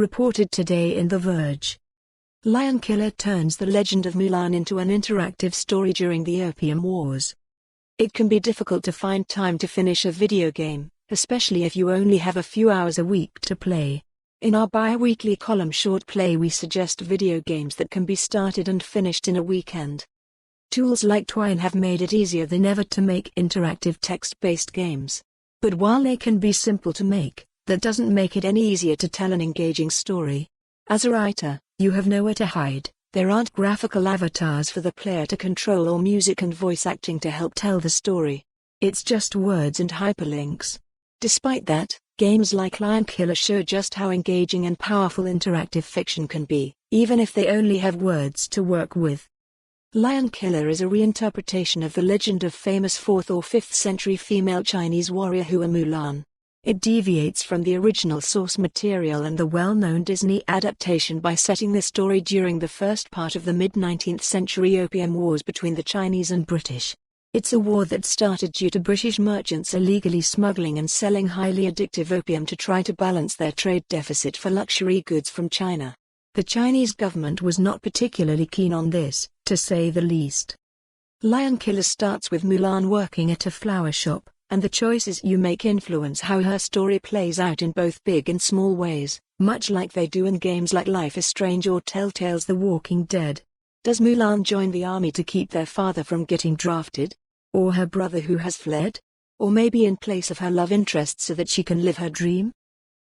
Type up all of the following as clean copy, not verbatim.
reported today in The Verge. Lionkiller turns the legend of Mulan into an interactive story during the Opium Wars. It can be difficult to find time to finish a video game, especially if you only have a few hours a week to play. In our bi-weekly column Short Play we suggest video games that can be started and finished in a weekend. Tools like Twine have made it easier than ever to make interactive text-based games. But while they can be simple to make, that doesn't make it any easier to tell an engaging story. As a writer, you have nowhere to hide. There aren't graphical avatars for the player to control or music and voice acting to help tell the story. It's just words and hyperlinks. Despite that, games like Lionkiller show just how engaging and powerful interactive fiction can be, even if they only have words to work with. Lionkiller is a reinterpretation of the legend of famous 4th or 5th century female Chinese warrior Hua Mulan. It deviates from the original source material and the well-known Disney adaptation by setting the story during the first part of the mid-19th century Opium Wars between the Chinese and British. It's a war that started due to British merchants illegally smuggling and selling highly addictive opium to try to balance their trade deficit for luxury goods from China. The Chinese government was not particularly keen on this, to say the least. Lionkiller starts with Mulan working at a flower shop, and the choices you make influence how her story plays out in both big and small ways, much like they do in games like Life is Strange or Telltale's The Walking Dead. Does Mulan join the army to keep their father from getting drafted? Or her brother who has fled? Or maybe in place of her love interest so that she can live her dream?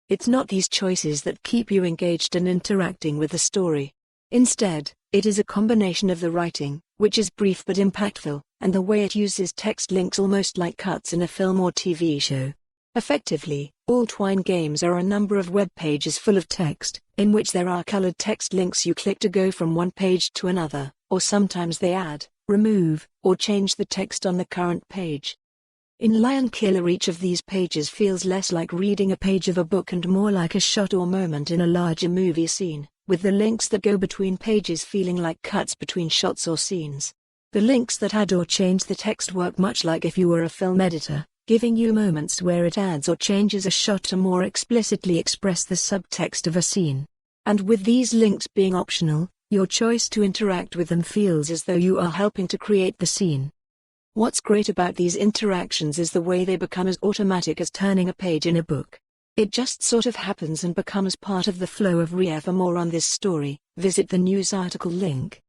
It's not these choices that keep you engaged and interacting with the story. Instead, it is a combination of the writing, which is brief but impactful, and the way it uses text links almost like cuts in a film or TV show. Effectively, all Twine games are a number of web pages full of text, in which there are colored text links you click to go from one page to another, or sometimes they add, remove, or change the text on the current page. In Lionkiller each of these pages feels less like reading a page of a book and more like a shot or moment in a larger movie scene, with the links that go between pages feeling like cuts between shots or scenes. The links that add or change the text work much like if you were a film editor, giving you moments where it adds or changes a shot to more explicitly express the subtext of a scene. And with these links being optional, your choice to interact with them feels as though you are helping to create the scene. What's great about these interactions is the way they become as automatic as turning a page in a book. It just sort of happens and becomes part of the flow of read. For more on this story, visit the news article link.